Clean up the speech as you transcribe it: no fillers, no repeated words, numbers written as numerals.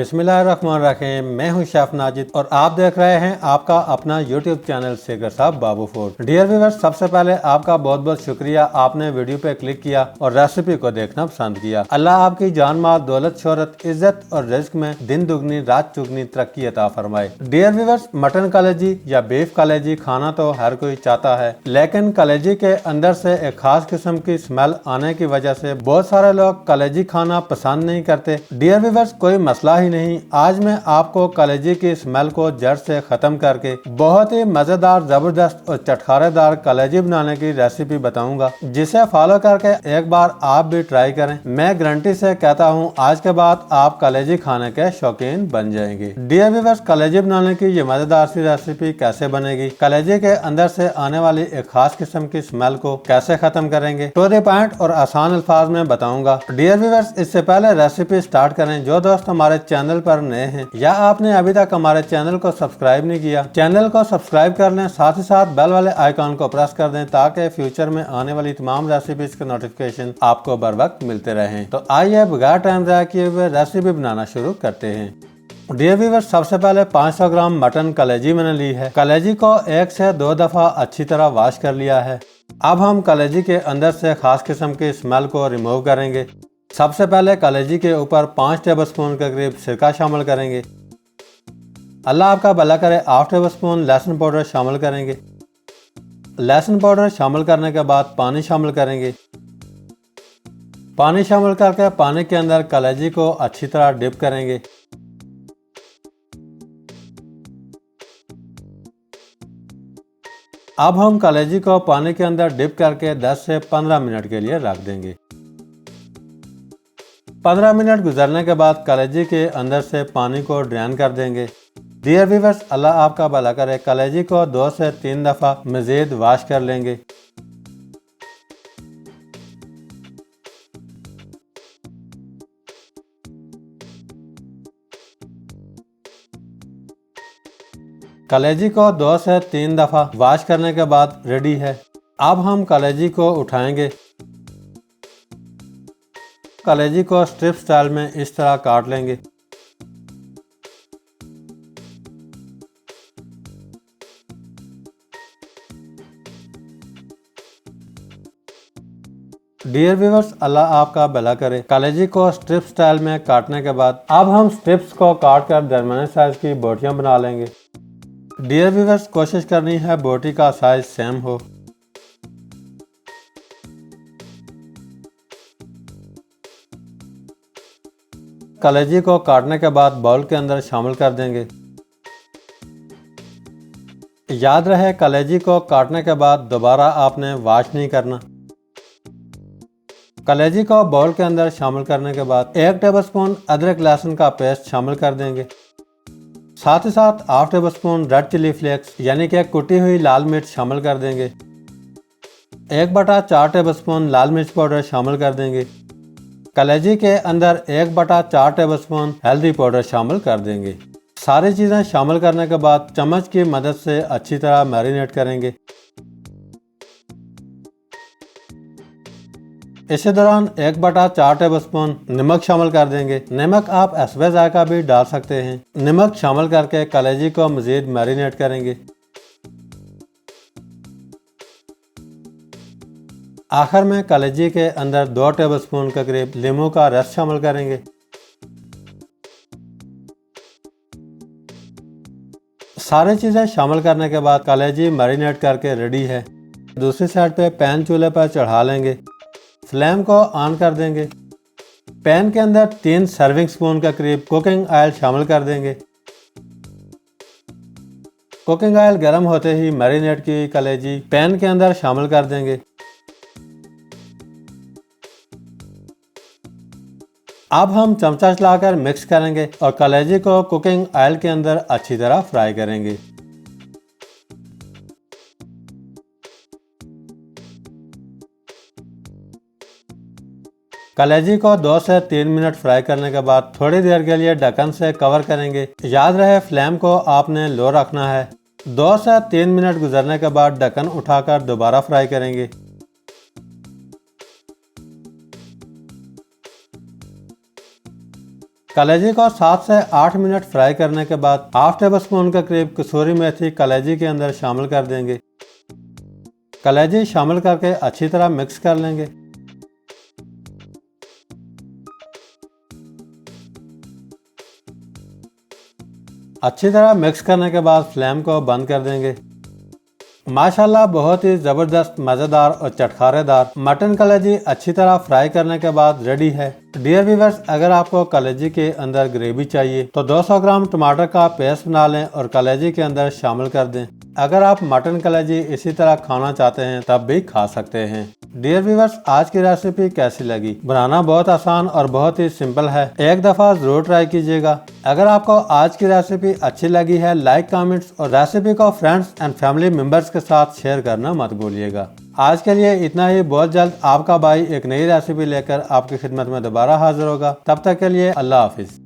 बिस्मिल्लाहिर्रहमानिर्रहीम। मैं हूं शेफ नाजिद और आप देख रहे हैं आपका अपना यूट्यूब चैनल शेखर साहब बाबू फूड। डियर व्यूअर्स, सबसे पहले आपका बहुत बहुत शुक्रिया, आपने वीडियो पे क्लिक किया और रेसिपी को देखना पसंद किया। अल्लाह आपकी जान माल, दौलत, शोहरत, इज्जत और रिज्क में दिन दुगनी रात चुगनी तरक्की अता फरमाए। डियर व्यूअर्स, मटन कलेजी या बीफ कलेजी खाना तो हर कोई चाहता है, लेकिन कलेजी के अंदर से एक खास किस्म की स्मेल आने की वजह से बहुत सारे लोग कलेजी खाना पसंद नहीं करते। डियर व्यूअर्स, कोई मसला ही नहीं। आज मैं आपको कलेजी की स्मेल को जड़ से खत्म करके बहुत ही मजेदार, जबरदस्त और चटखारेदार कलेजी बनाने की रेसिपी बताऊंगा, जिसे फॉलो करके एक बार आप भी ट्राई करें। मैं गारंटी से कहता हूं, आज के बाद आप कलेजी खाने के शौकीन बन जाएंगे। डियर व्यूअर्स, कलेजी बनाने की ये मजेदार सी रेसिपी कैसे बनेगी, कलेजी के अंदर से आने वाली एक खास किस्म की स्मेल को कैसे खत्म करेंगे, टू द पॉइंट और आसान अल्फाज में बताऊंगा। डियर व्यूअर्स, इससे पहले रेसिपी स्टार्ट करें, जो दोस्त हमारे चैनल पर नए हैं या आपने अभी तक हमारे चैनल को सब्सक्राइब नहीं किया, चैनल को सब्सक्राइब कर लें, साथ ही साथ बेल वाले आइकॉन को प्रेस कर दें ताकि फ्यूचर में आने वाली तमाम रेसिपीज के नोटिफिकेशन आपको बर वक्त मिलते रहें। तो आइए बगैर टाइम ज़ाया किए हुए रेसिपी बनाना शुरू करते हैं। डियर व्यूअर्स, सबसे पहले 500 ग्राम मटन कलेजी मैंने ली है। कलेजी को 1 से 2 दफा अच्छी तरह वॉश कर लिया है। अब हम कलेजी के अंदर से खास किस्म की स्मेल को रिमूव करेंगे। सबसे पहले कलेजी के ऊपर 5 टेबलस्पून के करीब सिरका शामिल करेंगे। अल्लाह आपका भला करे, 1/2 टेबलस्पून लहसुन पाउडर शामिल करेंगे। लहसुन पाउडर शामिल करने के बाद पानी शामिल करेंगे। पानी शामिल करके पानी के अंदर कलेजी को अच्छी तरह डिप करेंगे। अब हम कलेजी को पानी के अंदर डिप करके 10 से 15 मिनट के लिए रख देंगे। 15 मिनट गुजरने के बाद कलेजी के अंदर से पानी को ड्रेन कर देंगे। डियर व्यूअर्स, अल्लाह आपका भला करे, कलेजी को 2 से 3 दफा मजीद वॉश कर लेंगे। कलेजी को 2 से 3 दफा वॉश करने के बाद रेडी है। अब हम कलेजी को उठाएंगे। कलेजी को स्ट्रिप स्टाइल में इस तरह काट लेंगे। डियर व्यूअर्स, अल्लाह आपका भला करे, कलेजी को स्ट्रिप स्टाइल में काटने के बाद अब हम स्ट्रिप्स को काट कर दरमियाने साइज की बोटियां बना लेंगे। डियर व्यूअर्स, कोशिश करनी है बोटी का साइज सेम हो। कलेजी को काटने के बाद बाउल के अंदर शामिल कर देंगे। याद रहे, कलेजी को काटने के बाद दोबारा आपने वॉश नहीं करना। कलेजी को बाउल के अंदर शामिल करने के बाद 1 टेबलस्पून अदरक लहसुन का पेस्ट शामिल कर देंगे। साथ ही साथ 1/2 टेबलस्पून रेड चिली फ्लेक्स यानी कि कुटी हुई लाल मिर्च शामिल कर देंगे। 1/4 टेबलस्पून लाल मिर्च पाउडर शामिल कर देंगे। कलेजी के अंदर 1/4 टेबलस्पून हल्दी पाउडर शामिल कर देंगे। सारी चीज़ें शामिल करने के बाद चम्मच की मदद से अच्छी तरह मैरिनेट करेंगे। इसी दौरान 1/4 टेबलस्पून नमक शामिल कर देंगे। नमक आप हस्बे जायका भी डाल सकते हैं। नमक शामिल करके कलेजी को मजीद मैरिनेट करेंगे। आखिर में कलेजी के अंदर 2 टेबलस्पून के करीब नींबू का रस शामिल करेंगे। सारी चीज़ें शामिल करने के बाद कलेजी मैरिनेट करके रेडी है। दूसरी साइड पे पैन चूल्हे पर चढ़ा लेंगे। फ्लेम को ऑन कर देंगे। पैन के अंदर 3 सर्विंग स्पून के करीब कुकिंग ऑयल शामिल कर देंगे। कुकिंग ऑयल गर्म होते ही मैरिनेट की कलेजी पैन के अंदर शामिल कर देंगे। अब हम चमचा चलाकर मिक्स करेंगे और कलेजी को कुकिंग ऑयल के अंदर अच्छी तरह फ्राई करेंगे। कलेजी को 2 से 3 मिनट फ्राई करने के बाद थोड़ी देर के लिए ढक्कन से कवर करेंगे। याद रहे, फ्लेम को आपने लो रखना है। 2 से 3 मिनट गुजरने के बाद ढक्कन उठाकर दोबारा फ्राई करेंगे। कलेजी को 7 से 8 मिनट फ्राई करने के बाद हाफ टेबल स्पून के करीब कसूरी मेथी कलेजी के अंदर शामिल कर देंगे। कलेजी शामिल करके अच्छी तरह मिक्स कर लेंगे। अच्छी तरह मिक्स करने के बाद फ्लेम को बंद कर देंगे। माशाल्लाह बहुत ही ज़बरदस्त मज़ेदार और चटखारेदार मटन कलेजी अच्छी तरह फ्राई करने के बाद रेडी है। डियर व्यूअर्स, अगर आपको कलेजी के अंदर ग्रेवी चाहिए तो 200 ग्राम टमाटर का पेस्ट बना लें और कलेजी के अंदर शामिल कर दें। अगर आप मटन कलेजी इसी तरह खाना चाहते हैं तब भी खा सकते हैं। डियर व्यूअर्स, आज की रेसिपी कैसी लगी? बनाना बहुत आसान और बहुत ही सिंपल है, एक दफ़ा ज़रूर ट्राई कीजिएगा। अगर आपको आज की रेसिपी अच्छी लगी है, लाइक, कमेंट्स और रेसिपी को फ्रेंड्स एंड फैमिली मेंबर्स के साथ शेयर करना मत भूलिएगा। आज के लिए इतना ही। बहुत जल्द आपका भाई एक नई रेसिपी लेकर आपकी खिदमत में दोबारा हाजिर होगा। तब तक के लिए अल्लाह हाफिज।